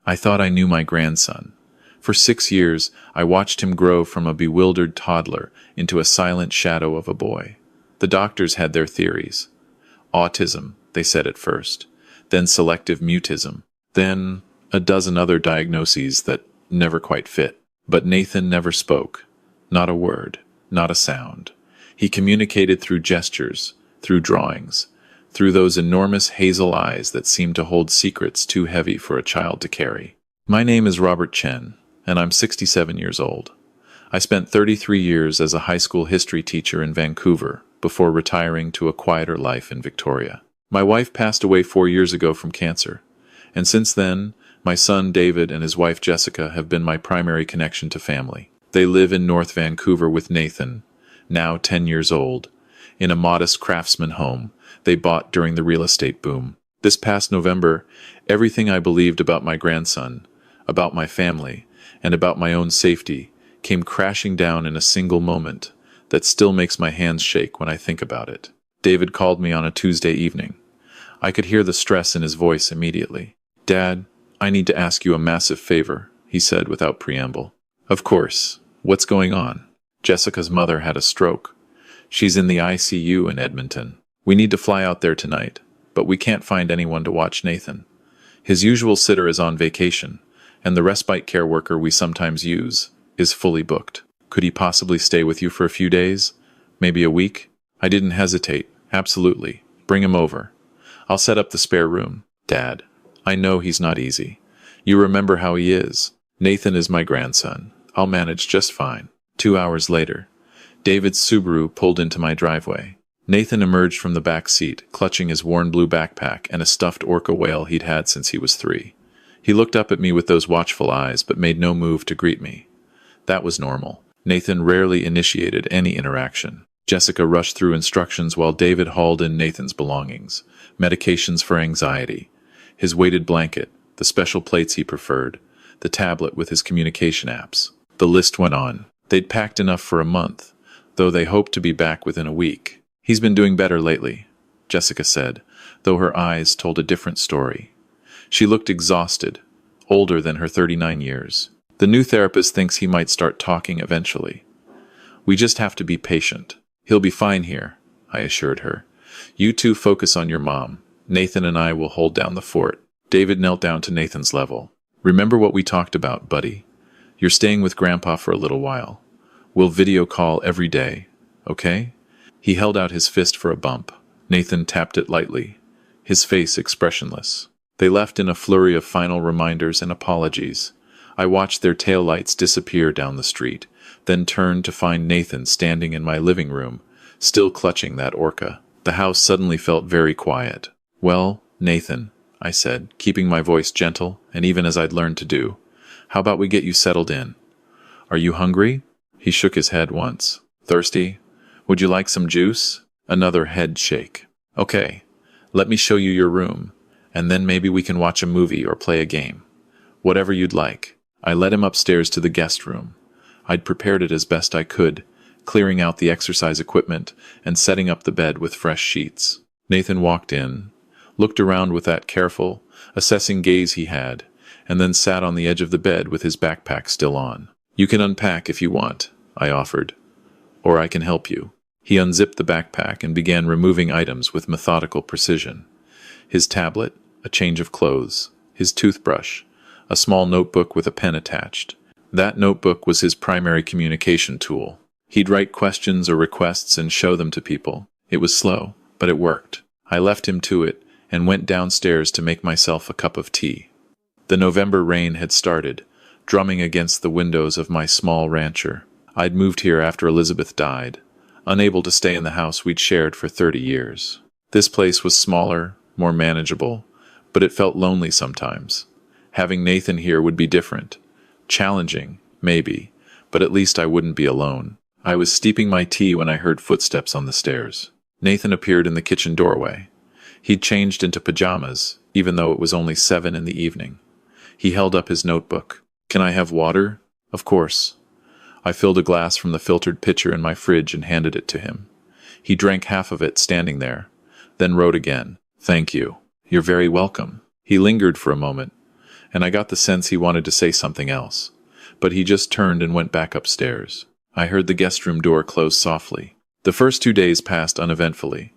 I thought I knew my grandson. For 6 years, I watched him grow from a bewildered toddler into a silent shadow of a boy. The doctors had their theories. Autism, they said at first, then selective mutism, then a dozen other diagnoses that never quite fit. But Nathan never spoke. Not a word, not a sound. He communicated through gestures, through drawings, through those enormous hazel eyes that seemed to hold secrets too heavy for a child to carry. My name is Robert Chen, and I'm 67 years old. I spent 33 years as a high school history teacher in Vancouver before retiring to a quieter life in Victoria. My wife passed away 4 years ago from cancer, and since then, my son David and his wife Jessica have been my primary connection to family. They live in North Vancouver with Nathan, now 10 years old, in a modest craftsman home they bought during the real estate boom. This past November, everything I believed about my grandson, about my family, and about my own safety came crashing down in a single moment that still makes my hands shake when I think about it. David called me on a Tuesday evening. I could hear the stress in his voice immediately. "Dad, I need to ask you a massive favor," he said without preamble. "Of course. What's going on?" "Jessica's mother had a stroke. She's in the ICU in Edmonton. We need to fly out there tonight, but we can't find anyone to watch Nathan. His usual sitter is on vacation, and the respite care worker we sometimes use is fully booked. Could he possibly stay with you for a few days? Maybe a week?" I didn't hesitate. "Absolutely. Bring him over. I'll set up the spare room." "Dad, I know he's not easy. You remember how he is. Nathan is my grandson. I'll manage just fine." 2 hours later, David's Subaru pulled into my driveway. Nathan emerged from the back seat, clutching his worn blue backpack and a stuffed orca whale he'd had since he was 3. He looked up at me with those watchful eyes but made no move to greet me. That was normal. Nathan rarely initiated any interaction. Jessica rushed through instructions while David hauled in Nathan's belongings: medications for anxiety, his weighted blanket, the special plates he preferred, the tablet with his communication apps. The list went on. They'd packed enough for a month, though they hoped to be back within a week. "He's been doing better lately," Jessica said, though her eyes told a different story. She looked exhausted, older than her 39 years. "The new therapist thinks he might start talking eventually. We just have to be patient. He'll be fine here," I assured her. "You two focus on your mom. Nathan and I will hold down the fort." David knelt down to Nathan's level. "Remember what we talked about, buddy? You're staying with Grandpa for a little while. We'll video call every day, okay?" He held out his fist for a bump. Nathan tapped it lightly, his face expressionless. They left in a flurry of final reminders and apologies. I watched their taillights disappear down the street, then turned to find Nathan standing in my living room, still clutching that orca. The house suddenly felt very quiet. "Well, Nathan," I said, keeping my voice gentle and even as I'd learned to do, "how about we get you settled in? Are you hungry?" He shook his head once. "Thirsty? Would you like some juice?" Another head shake. "Okay, let me show you your room, and then maybe we can watch a movie or play a game. Whatever you'd like." I led him upstairs to the guest room. I'd prepared it as best I could, clearing out the exercise equipment and setting up the bed with fresh sheets. Nathan walked in, looked around with that careful, assessing gaze he had, and then sat on the edge of the bed with his backpack still on. "You can unpack if you want," I offered, "or I can help you." He unzipped the backpack and began removing items with methodical precision. His tablet, a change of clothes, his toothbrush, a small notebook with a pen attached. That notebook was his primary communication tool. He'd write questions or requests and show them to people. It was slow, but it worked. I left him to it and went downstairs to make myself a cup of tea. The November rain had started, drumming against the windows of my small rancher. I'd moved here after Elizabeth died, unable to stay in the house we'd shared for 30 years. This place was smaller, more manageable, but it felt lonely sometimes. Having Nathan here would be different. Challenging, maybe, but at least I wouldn't be alone. I was steeping my tea when I heard footsteps on the stairs. Nathan appeared in the kitchen doorway. He'd changed into pajamas, even though it was only 7 in the evening. He held up his notebook. "Can I have water?" "Of course." I filled a glass from the filtered pitcher in my fridge and handed it to him. He drank half of it standing there, then wrote again. "Thank you. You're very welcome." He lingered for a moment, and I got the sense he wanted to say something else. But he just turned and went back upstairs. I heard the guest room door close softly. The first 2 days passed uneventfully.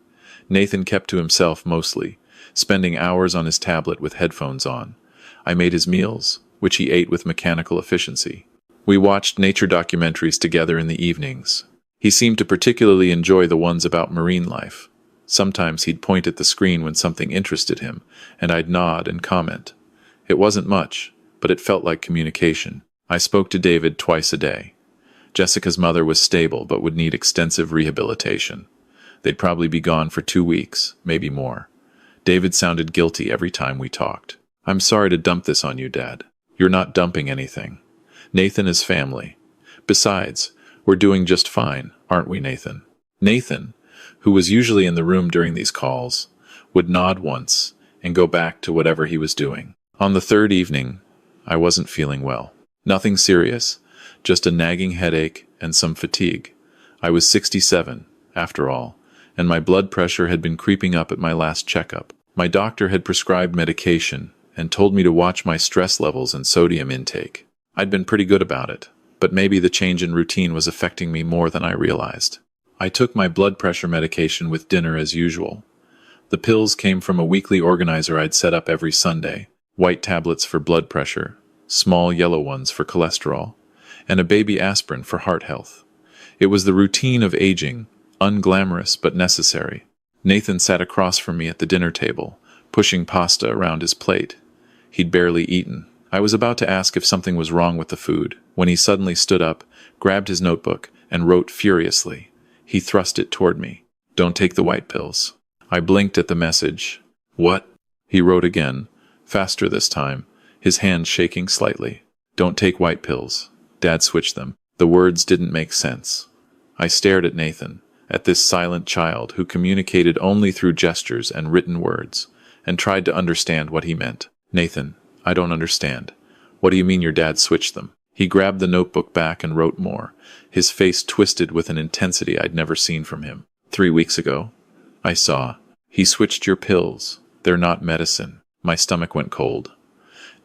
Nathan kept to himself mostly, spending hours on his tablet with headphones on. I made his meals, which he ate with mechanical efficiency. We watched nature documentaries together in the evenings. He seemed to particularly enjoy the ones about marine life. Sometimes he'd point at the screen when something interested him, and I'd nod and comment. It wasn't much, but it felt like communication. I spoke to David twice a day. Jessica's mother was stable but would need extensive rehabilitation. They'd probably be gone for 2 weeks, maybe more. David sounded guilty every time we talked. "I'm sorry to dump this on you, Dad." "You're not dumping anything. Nathan is family. Besides, we're doing just fine, aren't we, Nathan?" Nathan, who was usually in the room during these calls, would nod once and go back to whatever he was doing. On the third evening, I wasn't feeling well. Nothing serious, just a nagging headache and some fatigue. I was 67, after all, and my blood pressure had been creeping up at my last checkup. My doctor had prescribed medication and told me to watch my stress levels and sodium intake. I'd been pretty good about it, but maybe the change in routine was affecting me more than I realized. I took my blood pressure medication with dinner as usual. The pills came from a weekly organizer I'd set up every Sunday: white tablets for blood pressure, small yellow ones for cholesterol, and a baby aspirin for heart health. It was the routine of aging, unglamorous but necessary. Nathan sat across from me at the dinner table, pushing pasta around his plate. He'd barely eaten. I was about to ask if something was wrong with the food, when he suddenly stood up, grabbed his notebook, and wrote furiously. He thrust it toward me. "Don't take the white pills." I blinked at the message. "What?" He wrote again, faster this time, his hand shaking slightly. "Don't take white pills. Dad switched them." The words didn't make sense. I stared at Nathan, at this silent child who communicated only through gestures and written words, and tried to understand what he meant. "Nathan, I don't understand. What do you mean your dad switched them?" He grabbed the notebook back and wrote more, his face twisted with an intensity I'd never seen from him. 3 weeks ago, I saw. He switched your pills. They're not medicine." My stomach went cold.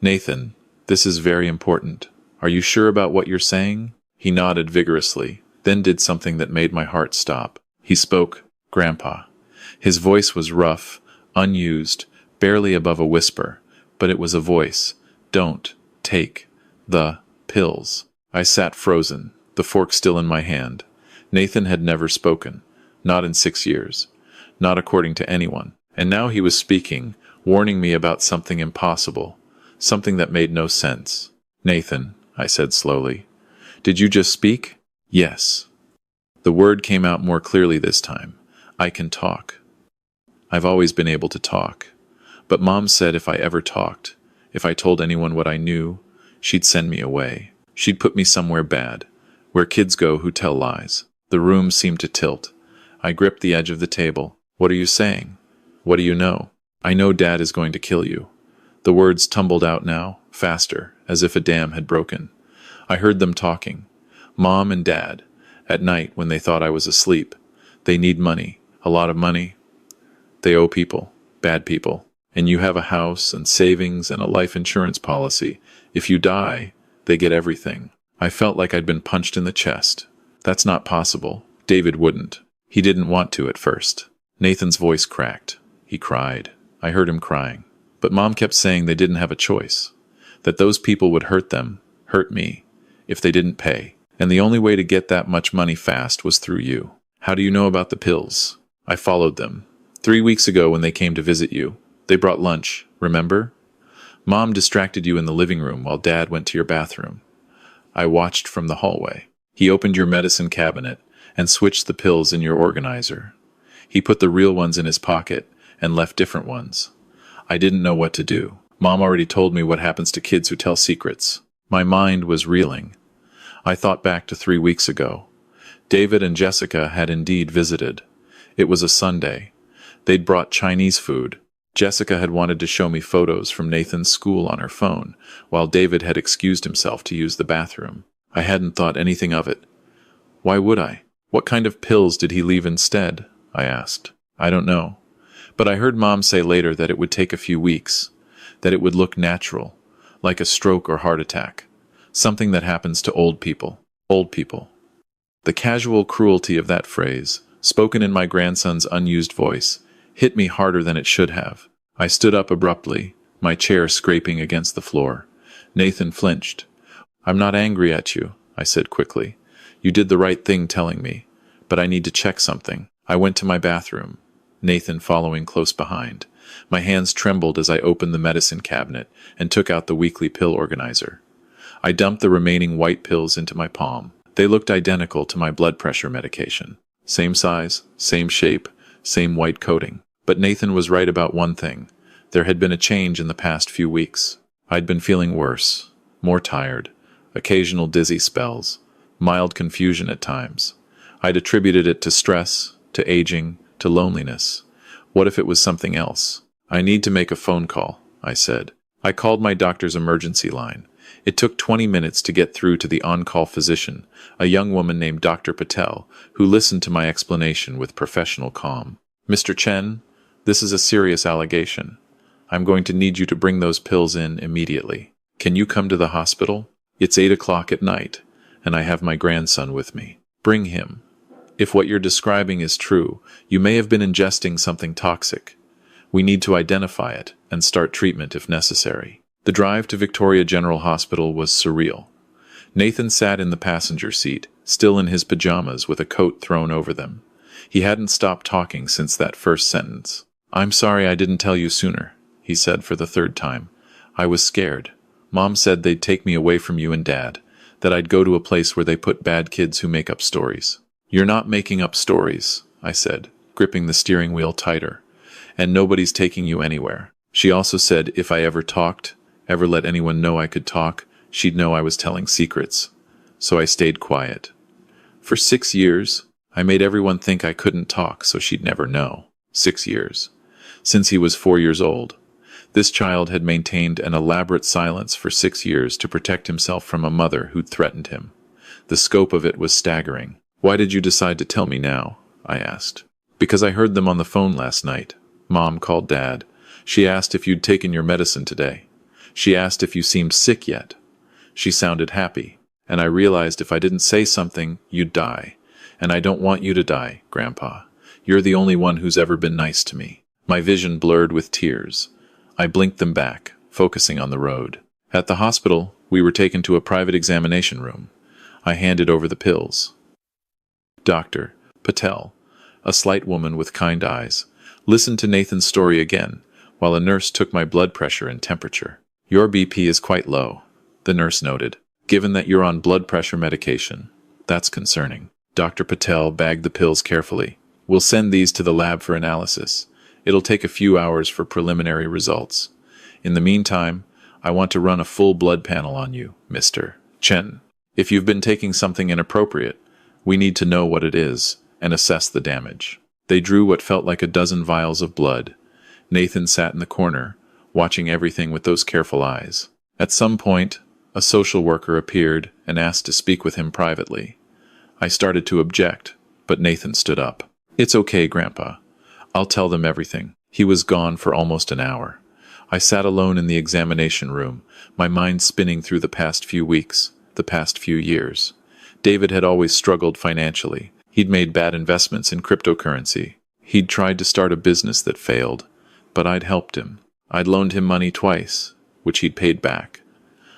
"Nathan, this is very important. Are you sure about what you're saying?" He nodded vigorously, then did something that made my heart stop. He spoke, "Grandpa." His voice was rough, unused, barely above a whisper, but it was a voice. "Don't take the pills." I sat frozen, the fork still in my hand. Nathan had never spoken, not in 6 years, not according to anyone. And now he was speaking, warning me about something impossible, something that made no sense. "Nathan," I said slowly, "did you just speak?" "Yes." The word came out more clearly this time. "I can talk. I've always been able to talk. But Mom said if I ever talked, if I told anyone what I knew, she'd send me away. She'd put me somewhere bad, where kids go who tell lies." The room seemed to tilt. I gripped the edge of the table. "What are you saying? What do you know?" "I know Dad is going to kill you." The words tumbled out now, faster, as if a dam had broken. I heard them talking. Mom and Dad, at night when they thought I was asleep. They need money, a lot of money. They owe people, bad people. And you have a house and savings and a life insurance policy. If you die, they get everything. I felt like I'd been punched in the chest. "That's not possible. David wouldn't. He didn't want to at first." Nathan's voice cracked. He cried. I heard him crying. But Mom kept saying they didn't have a choice, that those people would hurt them, hurt me, if they didn't pay. And the only way to get that much money fast was through you. "How do you know about the pills?" "I followed them. 3 weeks ago when they came to visit you. They brought lunch, remember? Mom distracted you in the living room while Dad went to your bathroom. I watched from the hallway. He opened your medicine cabinet and switched the pills in your organizer. He put the real ones in his pocket and left different ones. I didn't know what to do. Mom already told me what happens to kids who tell secrets." My mind was reeling. I thought back to 3 weeks ago. David and Jessica had indeed visited. It was a Sunday. They'd brought Chinese food. Jessica had wanted to show me photos from Nathan's school on her phone, while David had excused himself to use the bathroom. I hadn't thought anything of it. Why would I? "What kind of pills did he leave instead?" I asked. "I don't know. But I heard Mom say later that it would take a few weeks, that it would look natural, like a stroke or heart attack. Something that happens to old people. Old people. The casual cruelty of that phrase, spoken in my grandson's unused voice, hit me harder than it should have. I stood up abruptly, my chair scraping against the floor. Nathan flinched. "I'm not angry at you," I said quickly. "You did the right thing telling me, but I need to check something." I went to my bathroom, Nathan following close behind. My hands trembled as I opened the medicine cabinet and took out the weekly pill organizer. I dumped the remaining white pills into my palm. They looked identical to my blood pressure medication. Same size, same shape, same white coating. But Nathan was right about one thing. There had been a change in the past few weeks. I'd been feeling worse, more tired, occasional dizzy spells, mild confusion at times. I'd attributed it to stress, to aging, to loneliness. What if it was something else? "I need to make a phone call," I said. I called my doctor's emergency line. It took 20 minutes to get through to the on-call physician, a young woman named Dr. Patel, who listened to my explanation with professional calm. "Mr. Chen, this is a serious allegation. I'm going to need you to bring those pills in immediately. Can you come to the hospital? It's 8 o'clock at night, and I have my grandson with me. Bring him. If what you're describing is true, you may have been ingesting something toxic. We need to identify it and start treatment if necessary." The drive to Victoria General Hospital was surreal. Nathan sat in the passenger seat, still in his pajamas with a coat thrown over them. He hadn't stopped talking since that first sentence. "I'm sorry I didn't tell you sooner," he said for the third time. "I was scared. Mom said they'd take me away from you and Dad, that I'd go to a place where they put bad kids who make up stories." "You're not making up stories," I said, gripping the steering wheel tighter. "And nobody's taking you anywhere." She also said if I ever talked, ever let anyone know I could talk, she'd know I was telling secrets. So I stayed quiet. For 6 years, I made everyone think I couldn't talk so she'd never know. 6 years. Since he was 4 years old. This child had maintained an elaborate silence for 6 years to protect himself from a mother who'd threatened him. The scope of it was staggering. "Why did you decide to tell me now?" I asked. "Because I heard them on the phone last night. Mom called Dad. She asked if you'd taken your medicine today. She asked if you seemed sick yet. She sounded happy, and I realized if I didn't say something, you'd die. And I don't want you to die, Grandpa. You're the only one who's ever been nice to me." My vision blurred with tears. I blinked them back, focusing on the road. At the hospital, we were taken to a private examination room. I handed over the pills. Dr. Patel, a slight woman with kind eyes, listened to Nathan's story again, while a nurse took my blood pressure and temperature. "Your BP is quite low," the nurse noted. "Given that you're on blood pressure medication, that's concerning." Dr. Patel bagged the pills carefully. "We'll send these to the lab for analysis. It'll take a few hours for preliminary results. In the meantime, I want to run a full blood panel on you, Mr. Chen. If you've been taking something inappropriate, we need to know what it is and assess the damage." They drew what felt like a dozen vials of blood. Nathan sat in the corner, watching everything with those careful eyes. At some point, a social worker appeared and asked to speak with him privately. I started to object, but Nathan stood up. "It's okay, Grandpa. I'll tell them everything." He was gone for almost an hour. I sat alone in the examination room, my mind spinning through the past few weeks, the past few years. David had always struggled financially. He'd made bad investments in cryptocurrency. He'd tried to start a business that failed, but I'd helped him. I'd loaned him money twice, which he'd paid back.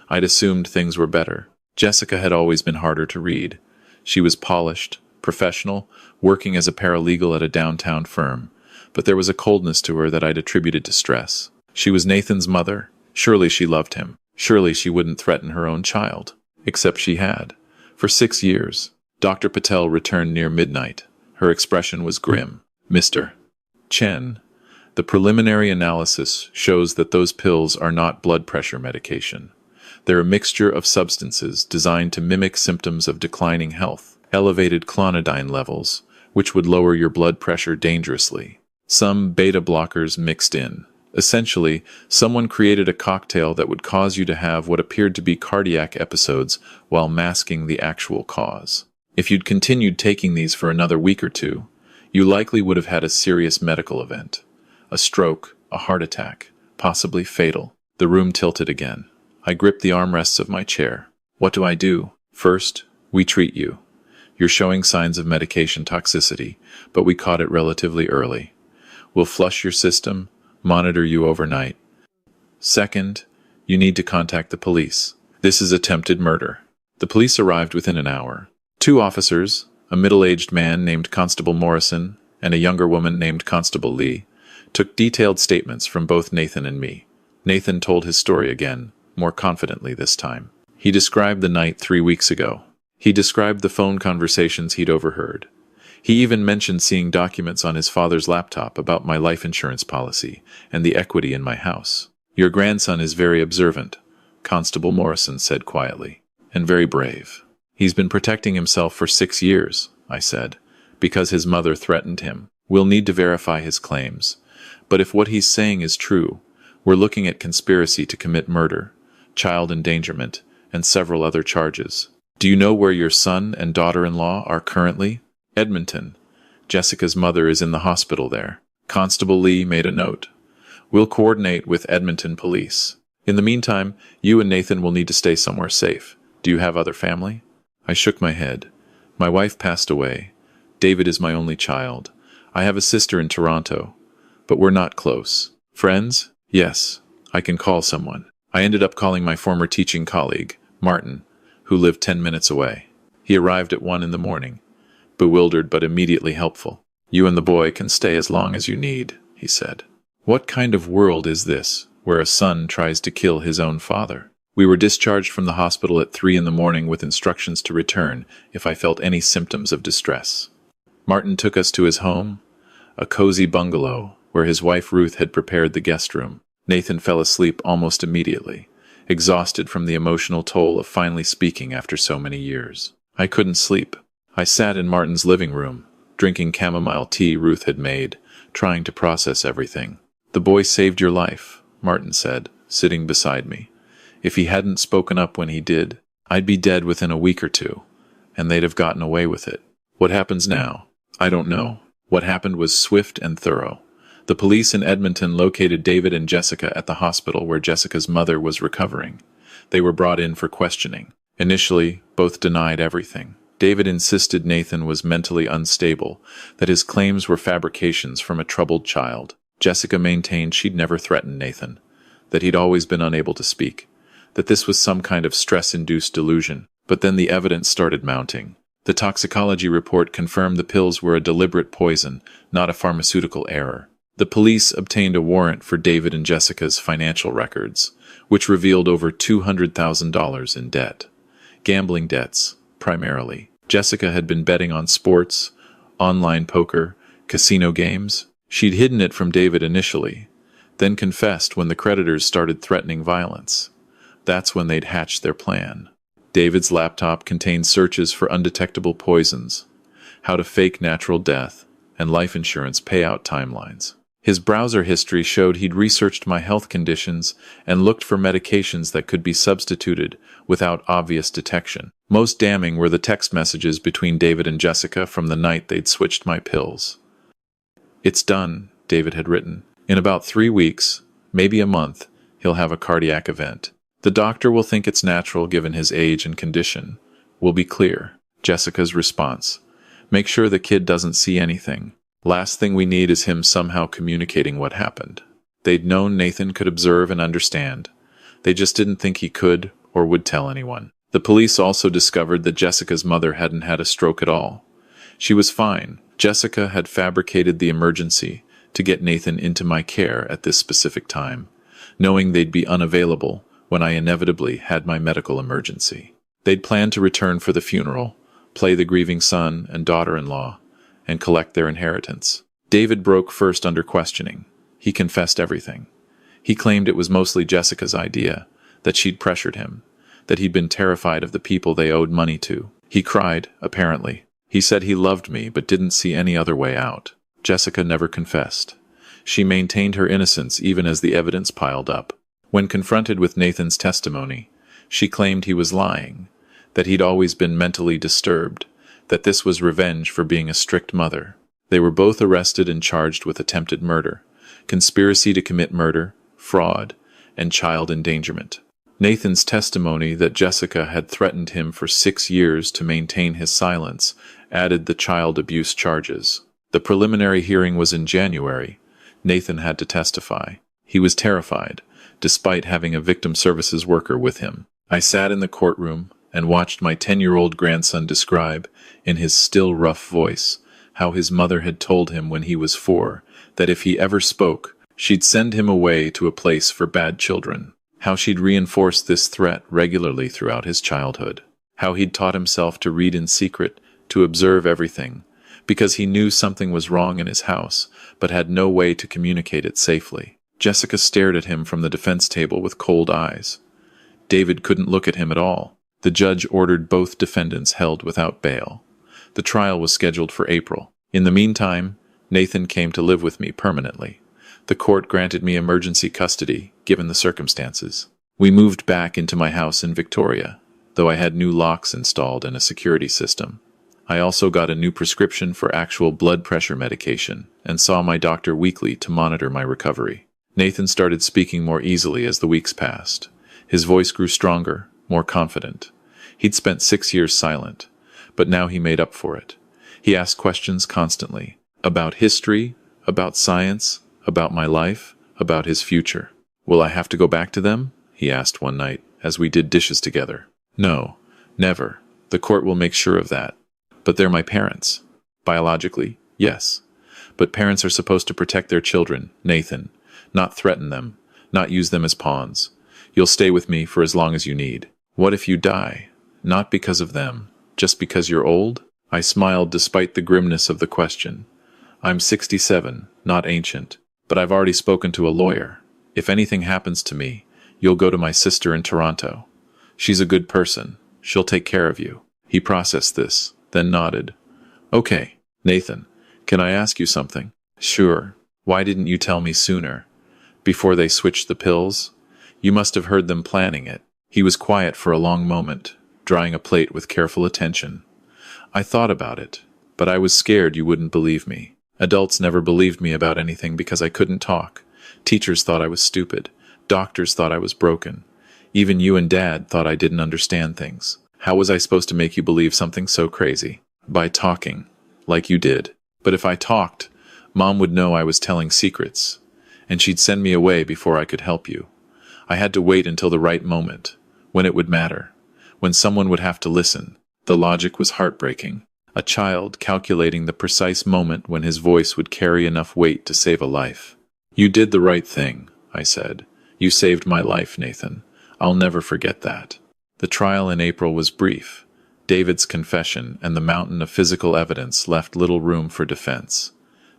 I'd assumed things were better. Jessica had always been harder to read. She was polished, professional, working as a paralegal at a downtown firm, but there was a coldness to her that I'd attributed to stress. She was Nathan's mother. Surely she loved him. Surely she wouldn't threaten her own child. Except she had. For 6 years. Dr. Patel returned near midnight. Her expression was grim. "Mr. Chen, the preliminary analysis shows that those pills are not blood pressure medication. They're a mixture of substances designed to mimic symptoms of declining health, elevated clonidine levels, which would lower your blood pressure dangerously. Some beta blockers mixed in. Essentially, someone created a cocktail that would cause you to have what appeared to be cardiac episodes while masking the actual cause. If you'd continued taking these for another week or two, you likely would have had a serious medical event. A stroke, a heart attack, possibly fatal." The room tilted again. I gripped the armrests of my chair. What do I do? First, we treat you. You're showing signs of medication toxicity, but we caught it relatively early. We'll flush your system, monitor you overnight. Second, you need to contact the police. This is attempted murder. The police arrived within an hour. 2 officers, a middle-aged man named Constable Morrison and a younger woman named Constable Lee, took detailed statements from both Nathan and me. Nathan told his story again, more confidently this time. He described the night 3 weeks ago. He described the phone conversations he'd overheard. He even mentioned seeing documents on his father's laptop about my life insurance policy and the equity in my house. Your grandson is very observant, Constable Morrison said quietly, and very brave. He's been protecting himself for 6 years, I said, because his mother threatened him. We'll need to verify his claims. But if what he's saying is true, we're looking at conspiracy to commit murder, child endangerment, and several other charges. Do you know where your son and daughter-in-law are currently? Edmonton. Jessica's mother is in the hospital there. Constable Lee made a note. We'll coordinate with Edmonton police. In the meantime, you and Nathan will need to stay somewhere safe. Do you have other family? I shook my head. My wife passed away. David is my only child. I have a sister in Toronto, but we're not close. Friends? Yes, I can call someone. I ended up calling my former teaching colleague, Martin, who lived 10 minutes away. He arrived at 1 in the morning, bewildered but immediately helpful. You and the boy can stay as long as you need, he said. What kind of world is this, where a son tries to kill his own father? We were discharged from the hospital at 3 in the morning with instructions to return if I felt any symptoms of distress. Martin took us to his home, a cozy bungalow where his wife Ruth had prepared the guest room. Nathan fell asleep almost immediately, exhausted from the emotional toll of finally speaking after so many years. I couldn't sleep. I sat in Martin's living room, drinking chamomile tea Ruth had made, trying to process everything. The boy saved your life, Martin said, sitting beside me. If he hadn't spoken up when he did, I'd be dead within a week or 2, and they'd have gotten away with it. What happens now? I don't know. What happened was swift and thorough. The police in Edmonton located David and Jessica at the hospital where Jessica's mother was recovering. They were brought in for questioning. Initially, both denied everything. David insisted Nathan was mentally unstable, that his claims were fabrications from a troubled child. Jessica maintained she'd never threatened Nathan, that he'd always been unable to speak, that this was some kind of stress-induced delusion. But then the evidence started mounting. The toxicology report confirmed the pills were a deliberate poison, not a pharmaceutical error. The police obtained a warrant for David and Jessica's financial records, which revealed over $200,000 in debt. Gambling debts, primarily. Jessica had been betting on sports, online poker, casino games. She'd hidden it from David initially, then confessed when the creditors started threatening violence. That's when they'd hatched their plan. David's laptop contained searches for undetectable poisons, how to fake natural death, and life insurance payout timelines. His browser history showed he'd researched my health conditions and looked for medications that could be substituted without obvious detection. Most damning were the text messages between David and Jessica from the night they'd switched my pills. It's done, David had written. In about 3 weeks, maybe a month, he'll have a cardiac event. The doctor will think it's natural given his age and condition. We'll be clear. Jessica's response. Make sure the kid doesn't see anything. Last thing we need is him somehow communicating what happened. They'd known Nathan could observe and understand. They just didn't think he could or would tell anyone. The police also discovered that Jessica's mother hadn't had a stroke at all. She was fine. Jessica had fabricated the emergency to get Nathan into my care at this specific time, knowing they'd be unavailable when I inevitably had my medical emergency. They'd planned to return for the funeral, play the grieving son and daughter-in-law, and collect their inheritance. David broke first under questioning. He confessed everything. He claimed it was mostly Jessica's idea, that she'd pressured him, that he'd been terrified of the people they owed money to. He cried, apparently. He said he loved me but didn't see any other way out. Jessica never confessed. She maintained her innocence even as the evidence piled up. When confronted with Nathan's testimony, she claimed he was lying, that he'd always been mentally disturbed, that this was revenge for being a strict mother. They were both arrested and charged with attempted murder, conspiracy to commit murder, fraud, and child endangerment. Nathan's testimony that Jessica had threatened him for 6 years to maintain his silence added the child abuse charges. The preliminary hearing was in January. Nathan had to testify. He was terrified, despite having a victim services worker with him. I sat in the courtroom and watched my 10-year-old grandson describe, in his still rough voice, how his mother had told him when he was 4 that if he ever spoke, she'd send him away to a place for bad children. How she'd reinforced this threat regularly throughout his childhood. How he'd taught himself to read in secret, to observe everything, because he knew something was wrong in his house, but had no way to communicate it safely. Jessica stared at him from the defense table with cold eyes. David couldn't look at him at all. The judge ordered both defendants held without bail. The trial was scheduled for April. In the meantime, Nathan came to live with me permanently. The court granted me emergency custody, given the circumstances. We moved back into my house in Victoria, though I had new locks installed and a security system. I also got a new prescription for actual blood pressure medication and saw my doctor weekly to monitor my recovery. Nathan started speaking more easily as the weeks passed. His voice grew stronger, more confident. He'd spent 6 years silent, but now he made up for it. He asked questions constantly, about history, about science, about my life, about his future. "Will I have to go back to them?" he asked one night, as we did dishes together. "No, never. The court will make sure of that. But they're my parents." "Biologically, yes. But parents are supposed to protect their children, Nathan, not threaten them, not use them as pawns. You'll stay with me for as long as you need." "What if you die? Not because of them, just because you're old?" I smiled despite the grimness of the question. "I'm 67, not ancient. But I've already spoken to a lawyer. If anything happens to me, you'll go to my sister in Toronto. She's a good person. She'll take care of you." He processed this, then nodded. "Okay, Nathan, can I ask you something?" "Sure. Why didn't you tell me sooner? Before they switched the pills? You must have heard them planning it." He was quiet for a long moment, drying a plate with careful attention. "I thought about it, but I was scared you wouldn't believe me. Adults never believed me about anything because I couldn't talk. Teachers thought I was stupid. Doctors thought I was broken. Even you and Dad thought I didn't understand things. How was I supposed to make you believe something so crazy? By talking, like you did. But if I talked, Mom would know I was telling secrets, and she'd send me away before I could help you. I had to wait until the right moment, when it would matter, when someone would have to listen. The logic was heartbreaking. A child calculating the precise moment when his voice would carry enough weight to save a life. "You did the right thing," I said. "You saved my life, Nathan. I'll never forget that." The trial in April was brief. David's confession and the mountain of physical evidence left little room for defense.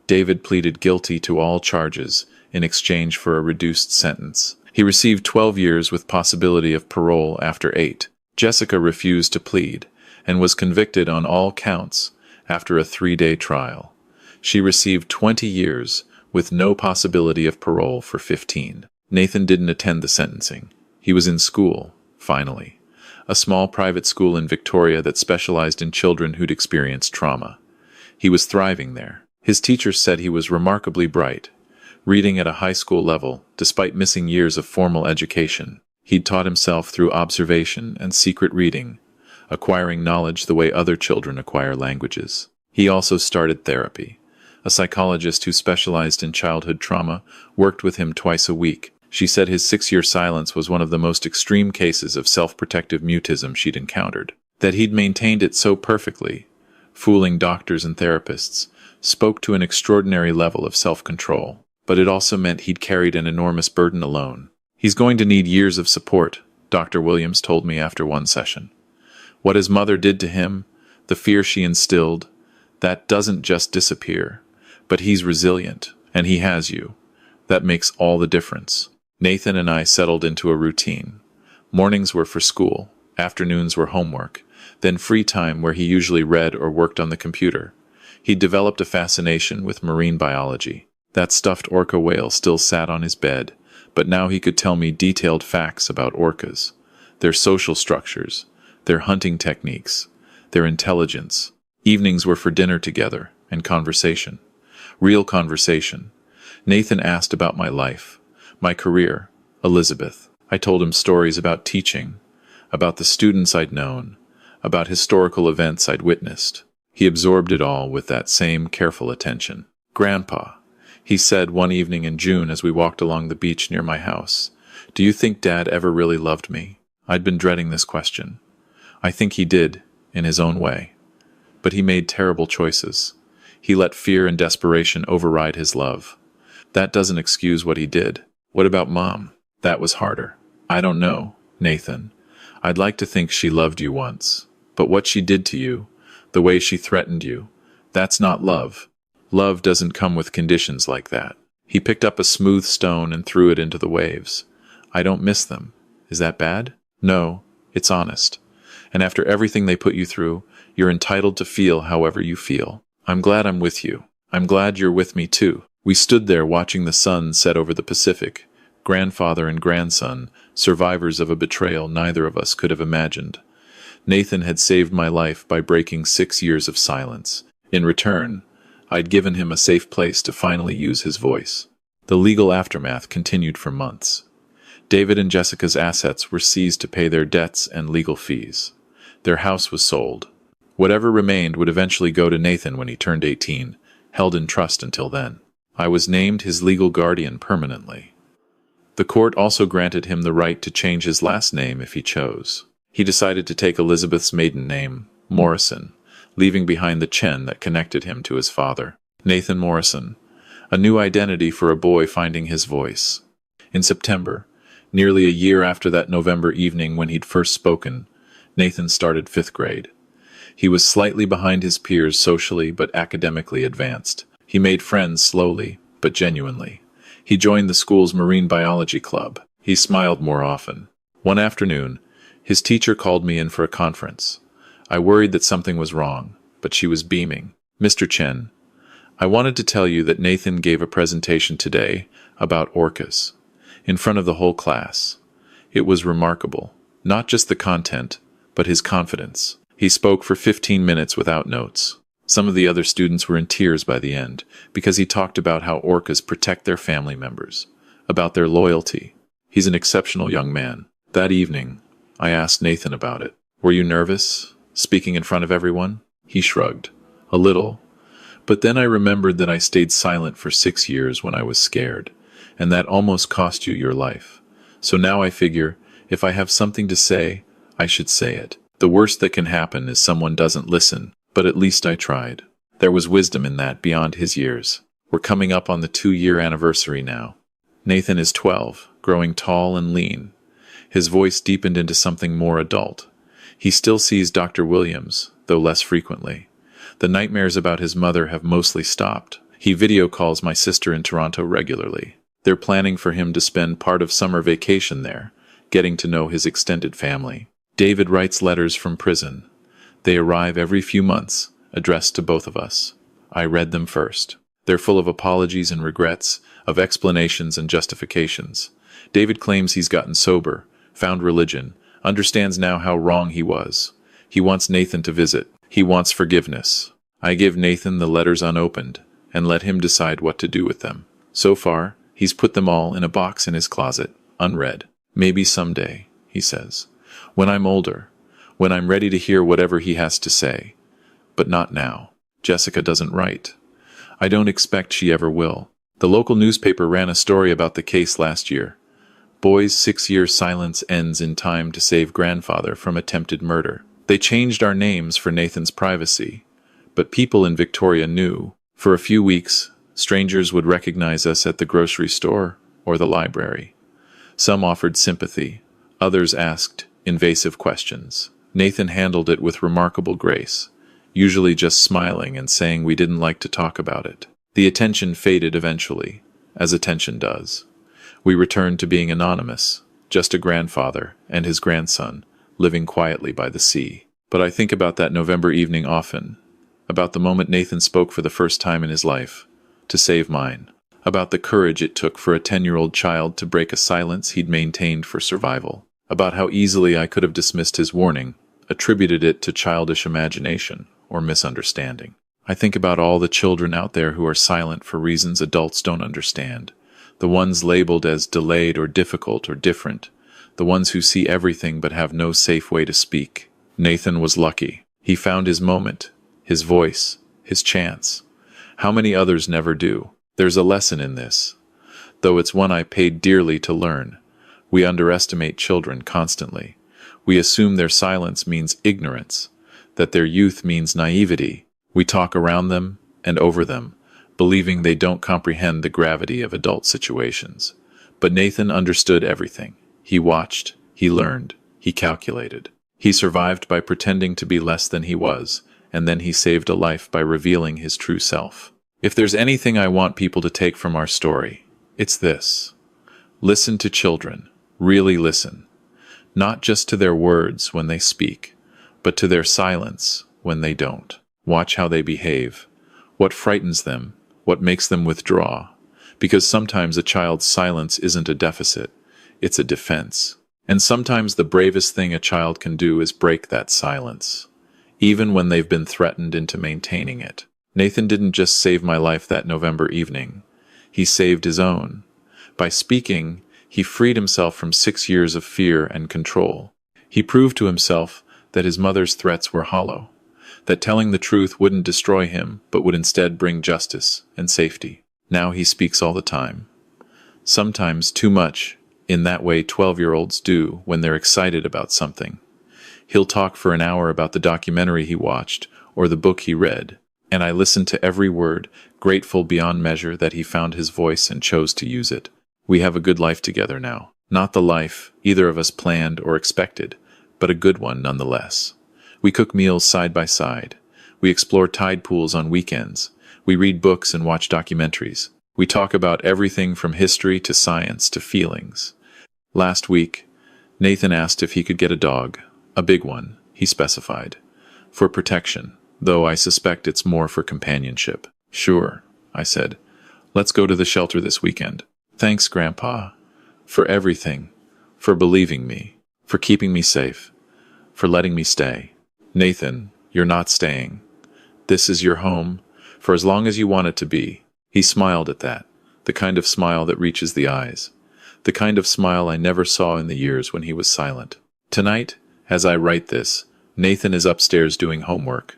David pleaded guilty to all charges in exchange for a reduced sentence. He received 12 years with possibility of parole after 8. Jessica refused to plead and was convicted on all counts after a 3-day trial. She received 20 years with no possibility of parole for 15. Nathan didn't attend the sentencing. He was in school, finally. A small private school in Victoria that specialized in children who'd experienced trauma. He was thriving there. His teachers said he was remarkably bright, reading at a high school level despite missing years of formal education. He'd taught himself through observation and secret reading, acquiring knowledge the way other children acquire languages. He also started therapy. A psychologist who specialized in childhood trauma worked with him twice a week. She said his 6-year silence was one of the most extreme cases of self-protective mutism she'd encountered. That he'd maintained it so perfectly, fooling doctors and therapists, spoke to an extraordinary level of self-control. But it also meant he'd carried an enormous burden alone. "He's going to need years of support," Dr. Williams told me after one session. "What his mother did to him, the fear she instilled, that doesn't just disappear. But he's resilient, and he has you. That makes all the difference." Nathan and I settled into a routine. Mornings were for school, afternoons were homework, then free time where he usually read or worked on the computer. He'd developed a fascination with marine biology. That stuffed orca whale still sat on his bed, but now he could tell me detailed facts about orcas, their social structures, their hunting techniques, their intelligence. Evenings were for dinner together and conversation. Real conversation. Nathan asked about my life, my career, Elizabeth. I told him stories about teaching, about the students I'd known, about historical events I'd witnessed. He absorbed it all with that same careful attention. "Grandpa," he said one evening in June as we walked along the beach near my house, "do you think Dad ever really loved me?" I'd been dreading this question. I think he did, in his own way. But he made terrible choices. He let fear and desperation override his love. That doesn't excuse what he did. What about Mom? That was harder. I don't know, Nathan. I'd like to think she loved you once. But what she did to you, the way she threatened you, that's not love. Love doesn't come with conditions like that. He picked up a smooth stone and threw it into the waves. I don't miss them. Is that bad? No, it's honest. And after everything they put you through, you're entitled to feel however you feel. I'm glad I'm with you. I'm glad you're with me too. We stood there watching the sun set over the Pacific, grandfather and grandson, survivors of a betrayal neither of us could have imagined. Nathan had saved my life by breaking 6 years of silence. In return, I'd given him a safe place to finally use his voice. The legal aftermath continued for months. David and Jessica's assets were seized to pay their debts and legal fees. Their house was sold. Whatever remained would eventually go to Nathan when he turned 18, held in trust until then. I was named his legal guardian permanently. The court also granted him the right to change his last name if he chose. He decided to take Elizabeth's maiden name, Morrison, leaving behind the Chen that connected him to his father. Nathan Morrison, a new identity for a boy finding his voice. In September, nearly a year after that November evening when he'd first spoken, Nathan started 5th grade. He was slightly behind his peers socially but academically advanced. He made friends slowly, but genuinely. He joined the school's marine biology club. He smiled more often. One afternoon, his teacher called me in for a conference. I worried that something was wrong, but she was beaming. "Mr. Chen, I wanted to tell you that Nathan gave a presentation today about orcas, in front of the whole class. It was remarkable. Not just the content, but his confidence. He spoke for 15 minutes without notes. Some of the other students were in tears by the end, because he talked about how orcas protect their family members, about their loyalty. He's an exceptional young man. That evening, I asked Nathan about it. Were you nervous, speaking in front of everyone? He shrugged. A little. But then I remembered that I stayed silent for 6 years when I was scared, and that almost cost you your life. So now I figure, if I have something to say, I should say it. The worst that can happen is someone doesn't listen, but at least I tried. There was wisdom in that beyond his years. We're coming up on the 2-year anniversary now. Nathan is 12, growing tall and lean. His voice deepened into something more adult. He still sees Dr. Williams, though less frequently. The nightmares about his mother have mostly stopped. He video calls my sister in Toronto regularly. They're planning for him to spend part of summer vacation there, getting to know his extended family. David writes letters from prison. They arrive every few months, addressed to both of us. I read them first. They're full of apologies and regrets, of explanations and justifications. David claims he's gotten sober, found religion, understands now how wrong he was. He wants Nathan to visit. He wants forgiveness. I give Nathan the letters unopened and let him decide what to do with them. So far, he's put them all in a box in his closet, unread. Maybe someday, he says. When I'm older, when I'm ready to hear whatever he has to say. But not now. Jessica doesn't write. I don't expect she ever will. The local newspaper ran a story about the case last year. Boy's 6-year silence ends in time to save grandfather from attempted murder. They changed our names for Nathan's privacy, but people in Victoria knew. For a few weeks, strangers would recognize us at the grocery store or the library. Some offered sympathy. Others asked invasive questions. Nathan handled it with remarkable grace, usually just smiling and saying we didn't like to talk about it. The attention faded eventually, as attention does. We returned to being anonymous, just a grandfather and his grandson, living quietly by the sea. But I think about that November evening often, about the moment Nathan spoke for the first time in his life, to save mine, about the courage it took for a 10-year-old child to break a silence he'd maintained for survival, about how easily I could have dismissed his warning, attributed it to childish imagination or misunderstanding. I think about all the children out there who are silent for reasons adults don't understand, the ones labeled as delayed or difficult or different, the ones who see everything but have no safe way to speak. Nathan was lucky. He found his moment, his voice, his chance. How many others never do? There's a lesson in this, though it's one I paid dearly to learn. We underestimate children constantly. We assume their silence means ignorance, that their youth means naivety. We talk around them and over them, believing they don't comprehend the gravity of adult situations. But Nathan understood everything. He watched, he learned, he calculated. He survived by pretending to be less than he was, and then he saved a life by revealing his true self. If there's anything I want people to take from our story, it's this. Listen to children. Really listen. Not just to their words when they speak, but to their silence when they don't. Watch how they behave. What frightens them? What makes them withdraw? Because sometimes a child's silence isn't a deficit, it's a defense. And sometimes the bravest thing a child can do is break that silence, even when they've been threatened into maintaining it. Nathan didn't just save my life that November evening. He saved his own. By speaking, he freed himself from 6 years of fear and control. He proved to himself that his mother's threats were hollow, that telling the truth wouldn't destroy him, but would instead bring justice and safety. Now he speaks all the time. Sometimes too much, in that way 12-year-olds do when they're excited about something. He'll talk for an hour about the documentary he watched or the book he read, and I listened to every word, grateful beyond measure that he found his voice and chose to use it. We have a good life together now. Not the life either of us planned or expected, but a good one nonetheless. We cook meals side by side. We explore tide pools on weekends. We read books and watch documentaries. We talk about everything from history to science to feelings. Last week, Nathan asked if he could get a dog, a big one, he specified, for protection, though I suspect it's more for companionship. Sure, I said. Let's go to the shelter this weekend. Thanks, Grandpa, for everything, for believing me, for keeping me safe, for letting me stay. Nathan, you're not staying. This is your home, for as long as you want it to be. He smiled at that, the kind of smile that reaches the eyes, the kind of smile I never saw in the years when he was silent. Tonight, as I write this, Nathan is upstairs doing homework.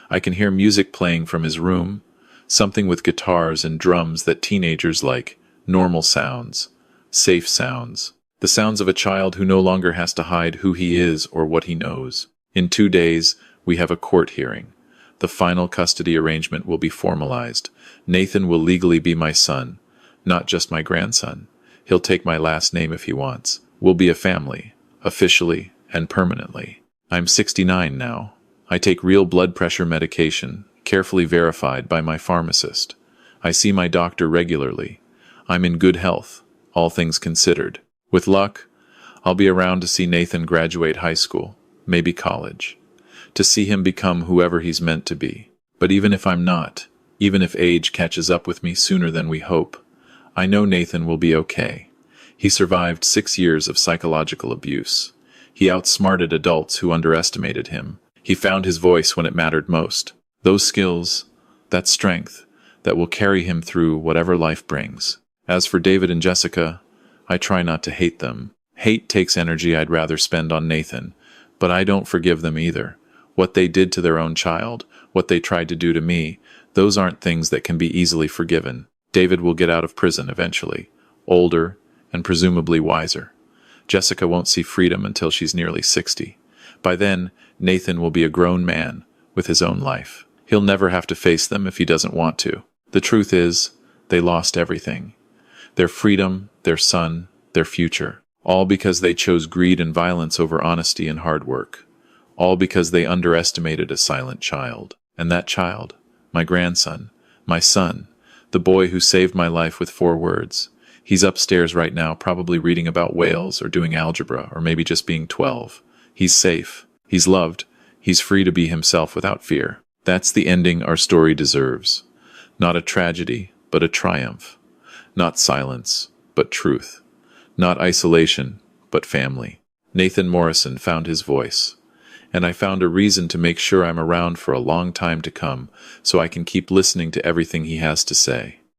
I can hear music playing from his room, something with guitars and drums that teenagers like, normal sounds, safe sounds, the sounds of a child who no longer has to hide who he is or what he knows. In 2 days, we have a court hearing. The final custody arrangement will be formalized. Nathan will legally be my son, not just my grandson. He'll take my last name if he wants. We'll be a family, officially and permanently. I'm 69 now. I take real blood pressure medication, carefully verified by my pharmacist. I see my doctor regularly. I'm in good health, all things considered. With luck, I'll be around to see Nathan graduate high school, maybe college, to see him become whoever he's meant to be. But even if I'm not, even if age catches up with me sooner than we hope, I know Nathan will be okay. He survived 6 years of psychological abuse. He outsmarted adults who underestimated him. He found his voice when it mattered most. Those skills, that strength, that will carry him through whatever life brings. As for David and Jessica, I try not to hate them. Hate takes energy I'd rather spend on Nathan, but I don't forgive them either. What they did to their own child, what they tried to do to me, those aren't things that can be easily forgiven. David will get out of prison eventually, older and presumably wiser. Jessica won't see freedom until she's nearly 60. By then, Nathan will be a grown man with his own life. He'll never have to face them if he doesn't want to. The truth is, they lost everything. Their freedom, their son, their future. All because they chose greed and violence over honesty and hard work. All because they underestimated a silent child. And that child, my grandson, my son, the boy who saved my life with 4 words. He's upstairs right now, probably reading about whales or doing algebra or maybe just being 12. He's safe. He's loved. He's free to be himself without fear. That's the ending our story deserves. Not a tragedy, but a triumph. Not silence, but truth. Not isolation, but family. Nathan Morrison found his voice. And I found a reason to make sure I'm around for a long time to come so I can keep listening to everything he has to say.